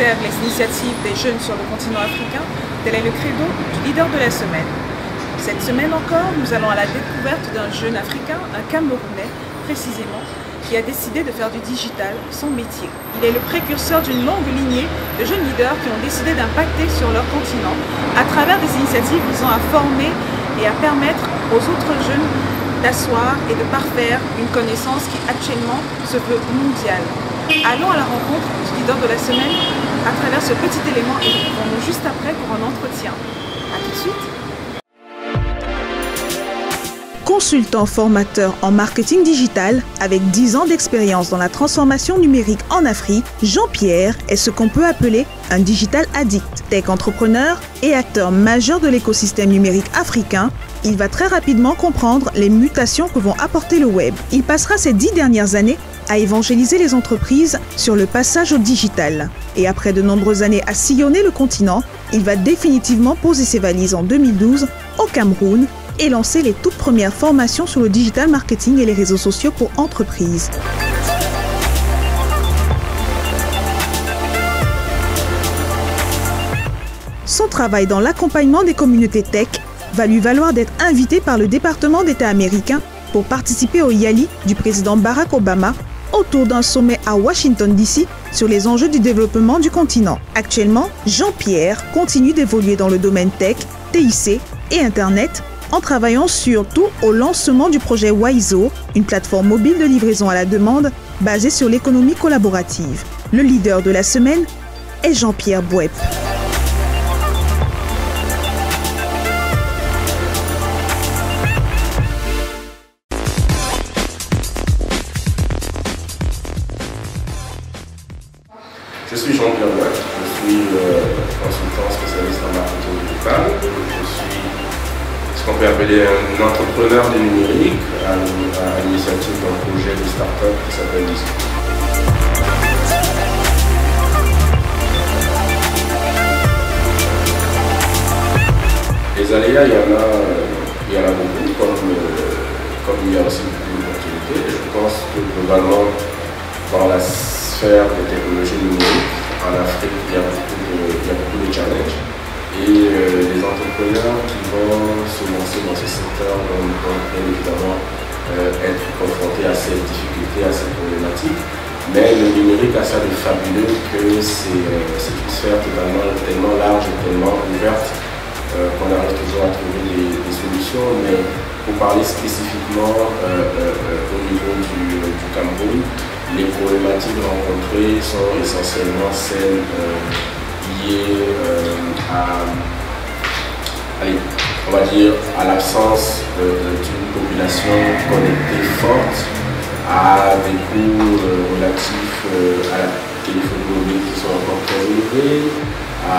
préserve les initiatives des jeunes sur le continent africain, tel est le credo du leader de la semaine. Cette semaine encore, nous allons à la découverte d'un jeune africain, un Camerounais précisément, qui a décidé de faire du digital son métier. Il est le précurseur d'une longue lignée de jeunes leaders qui ont décidé d'impacter sur leur continent à travers des initiatives visant à former et à permettre aux autres jeunes d'asseoir et de parfaire une connaissance qui actuellement se veut mondiale. Allons à la rencontre du leader de la semaine à travers ce petit élément et retrouvons-nous juste après pour un entretien. A tout de suite. Consultant formateur en marketing digital avec 10 ans d'expérience dans la transformation numérique en Afrique, Jean-Pierre est ce qu'on peut appeler un digital addict. Tech entrepreneur et acteur majeur de l'écosystème numérique africain, il va très rapidement comprendre les mutations que vont apporter le web. Il passera ces 10 dernières années à évangéliser les entreprises sur le passage au digital. Et après de nombreuses années à sillonner le continent, il va définitivement poser ses valises en 2012 au Cameroun et lancer les toutes premières formations sur le digital marketing et les réseaux sociaux pour entreprises. Son travail dans l'accompagnement des communautés tech va lui valoir d'être invité par le département d'État américain pour participer au YALI du président Barack Obama autour d'un sommet à Washington DC sur les enjeux du développement du continent. Actuellement, Jean-Pierre continue d'évoluer dans le domaine tech, TIC et Internet en travaillant surtout au lancement du projet Waizo, une plateforme mobile de livraison à la demande basée sur l'économie collaborative. Le leader de la semaine est Jean-Pierre Bouep. Je suis Jean-Pierre Bouep, je suis consultant spécialiste en marketing digital. Je suis ce qu'on peut appeler un entrepreneur du numérique à l'initiative d'un projet de start-up qui s'appelle Disco. Les aléas, il y en a beaucoup, comme il y a aussi beaucoup d'opportunités. Je pense que globalement, dans la sphère des technologies numériques, en Afrique, il y a beaucoup de challenges. Et les entrepreneurs qui vont se lancer dans ce secteur vont bien évidemment être confrontés à ces difficultés, à ces problématiques. Mais le numérique a ça de fabuleux que c'est une sphère tellement large et tellement ouverte qu'on arrive toujours à trouver des solutions. Mais pour parler spécifiquement au niveau du Cameroun, les problématiques rencontrées sont essentiellement celles liées à l'absence d'une population connectée forte, à des coûts relatifs à la téléphonie mobile qui sont encore très élevés, à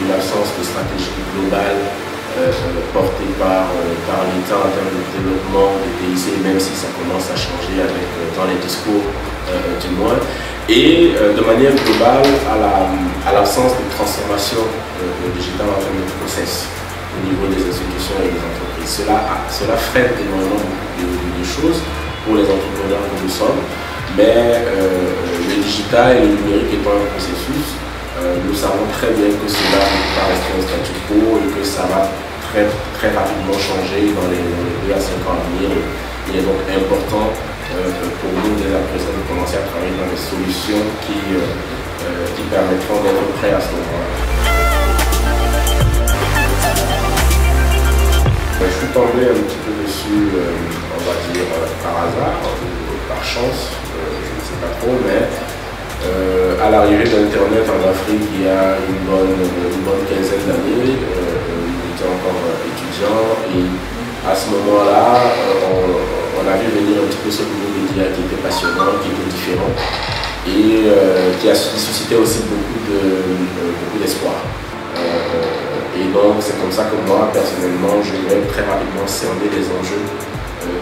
une absence de stratégie globale porté par l'État en termes de développement des TIC, même si ça commence à changer dans les discours du moins, et de manière globale à l'absence de transformation digitale en termes de process au niveau des institutions et des entreprises. Cela freine énormément de choses pour les entrepreneurs que nous sommes, mais le digital et le numérique étant un processus, nous savons très bien que cela ne peut pas rester un statu quo et que ça va très rapidement changer dans les 2 à 5 ans à venir. Il est donc important pour nous dès à présent de commencer à travailler dans des solutions qui permettront d'être prêts à ce moment-là. Je suis tombé un petit peu dessus, on va dire par hasard, par chance, je ne sais pas trop, mais à l'arrivée d'Internet en Afrique il y a une bonne quinzaine d'années, j'étais encore étudiant et à ce moment-là, on a vu venir un petit peu ce nouveau média qui était passionnant, qui était différent et qui a suscité aussi beaucoup d'espoir. Et donc c'est comme ça que moi, personnellement, je vais très rapidement cerner les enjeux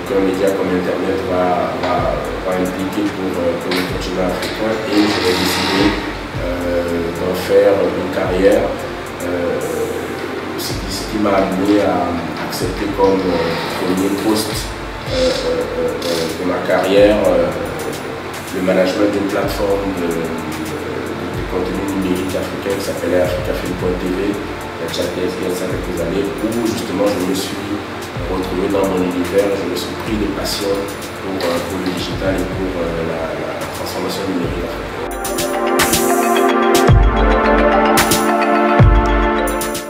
qu'un média comme Internet va impliquer pour le continent africain et je vais décider d'en faire une carrière, ce qui m'a amené à accepter comme premier poste de ma carrière le management d'une plateforme de contenu numérique africain qui s'appelait africafilm.tv, il y a déjà quelques années, où justement je me suis retrouvé dans mon univers, je me suis pris de passion pour le digital et pour la transformation numérique africaine.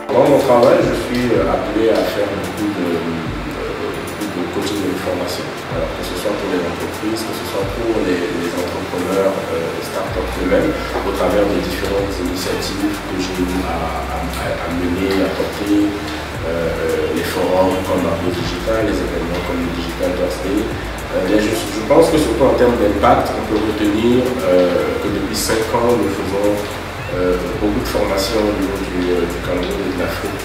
Dans mon travail, je suis appelé à faire beaucoup de coaching de formation. Alors, que ce soit pour les entreprises, que ce soit pour les entrepreneurs, start-up eux-mêmes, au travers des différentes initiatives que j'ai eu à mener, à porter, les forums comme Arbo Digital, les événements comme le Digital Thursday. Je pense que surtout en termes d'impact, on peut retenir que depuis 5 ans, nous faisons beaucoup de formations au niveau du Cameroun et de l'Afrique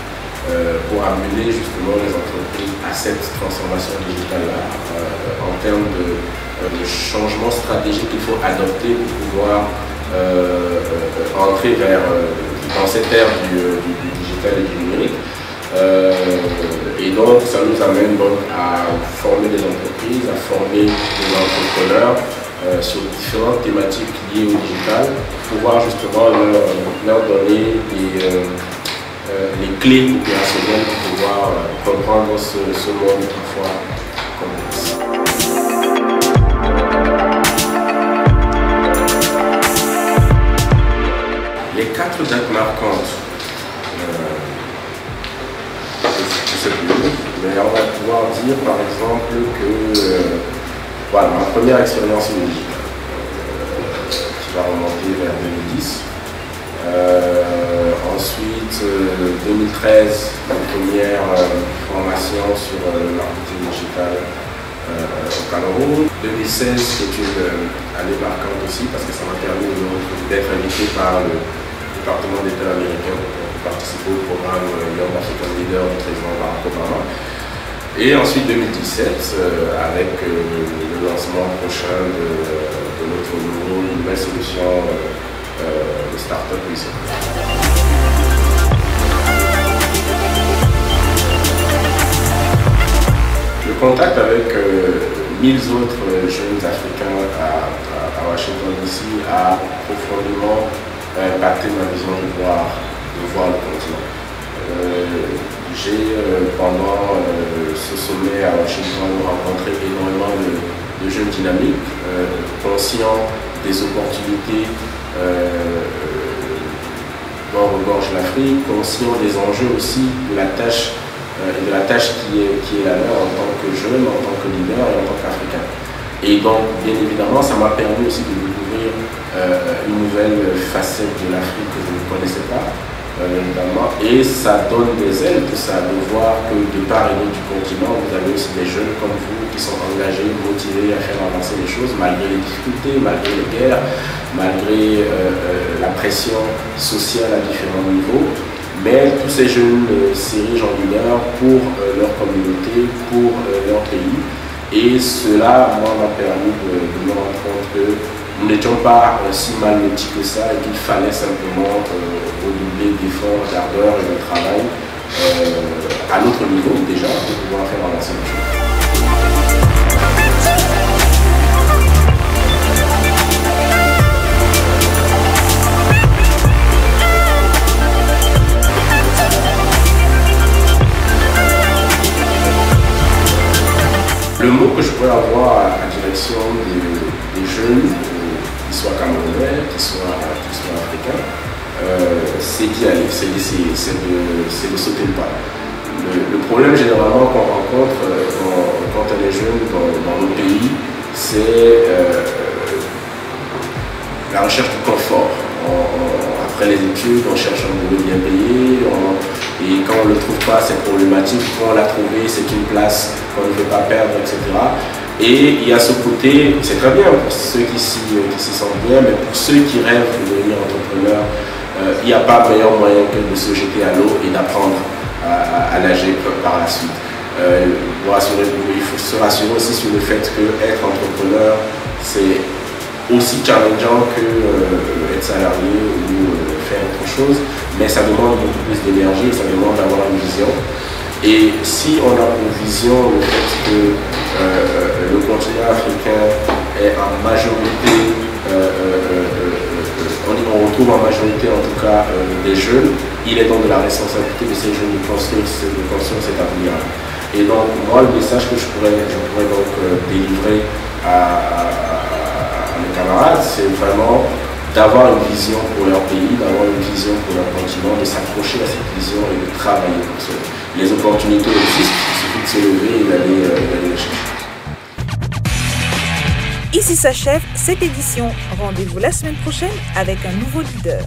pour amener justement les entreprises à cette transformation digitale-là en termes de changement stratégique qu'il faut adopter pour pouvoir entrer dans cette ère du digital et du numérique. Et donc ça nous amène donc à former des entreprises, à former des entrepreneurs sur différentes thématiques liées au digital, pour pouvoir justement leur donner les clés opérationnelles pour pouvoir comprendre ce monde parfois complexe. Les 4 dates marquantes, je ne sais plus, mais on va pouvoir dire par exemple que voilà, ma première expérience au digital, qui va remonter vers 2010. Ensuite, 2013, ma première formation sur le marketing digital au Cameroun. 2016, c'est une année marquante aussi parce que ça m'a permis d'être invité par le département d'État américain pour participer au programme Young African Leader du président Barack Obama. Et ensuite 2017, avec le lancement prochain de notre nouvelle solution de Startup Vision. Le contact avec 1000 autres jeunes africains à Washington DC a profondément impacté ma vision de voir le continent. J'ai, pendant ce sommet à Washington, rencontré énormément de jeunes dynamiques, conscients des opportunités dont regorge l'Afrique, conscients des enjeux aussi de la tâche qui est la leur en tant que jeune, en tant que leader et en tant qu'Africain. Et donc, bien évidemment, ça m'a permis aussi de découvrir une nouvelle facette de l'Afrique que je ne connaissais pas. Évidemment, et ça donne des ailes, tout ça, de voir que de part et d'autre du continent, vous avez aussi des jeunes comme vous qui sont engagés, motivés à faire avancer les choses, malgré les difficultés, malgré les guerres, malgré la pression sociale à différents niveaux. Mais tous ces jeunes s'érigent en leaders pour leur communauté, pour leur pays. Et cela, moi, m'a permis de me rendre compte que nous n'étions pas si mal lotis que ça et qu'il fallait simplement redoubler d'efforts, d'ardeur et de travail à notre niveau déjà pour pouvoir faire avancer les choses. Le mot que je pourrais avoir à la direction des jeunes, qu'ils soient camerounais, qu'ils soient africains, c'est d'y aller, c'est d'essayer, c'est de sauter le pas. Le problème généralement qu'on rencontre quand on est jeune dans nos pays, c'est la recherche du confort. Après les études, on cherche un boulot bien payé, et quand on ne le trouve pas, c'est problématique. Quand on l'a trouvé, c'est une place qu'on ne veut pas perdre, etc. Et il y a ce côté, c'est très bien pour ceux qui s'y sentent bien, mais pour ceux qui rêvent de devenir entrepreneur, il n'y a pas meilleur moyen que de se jeter à l'eau et d'apprendre à nager par la suite. Il faut se rassurer aussi sur le fait que être entrepreneur, c'est aussi challengeant que être salarié ou faire autre chose, mais ça demande beaucoup plus d'énergie, ça demande d'avoir une vision. Et si on a pour vision le fait que le continent africain est en majorité, on retrouve en majorité en tout cas des jeunes. Il est donc de la responsabilité de ces jeunes de construire cet avenir. Et donc moi le message que je pourrais donc délivrer à mes camarades, c'est vraiment d'avoir une vision pour leur pays, d'avoir une vision pour leur continent, de s'accrocher à cette vision et de travailler pour cela. Les opportunités existent, il suffit de se lever et d'aller les chercher. Ici s'achève cette édition. Rendez-vous la semaine prochaine avec un nouveau leader.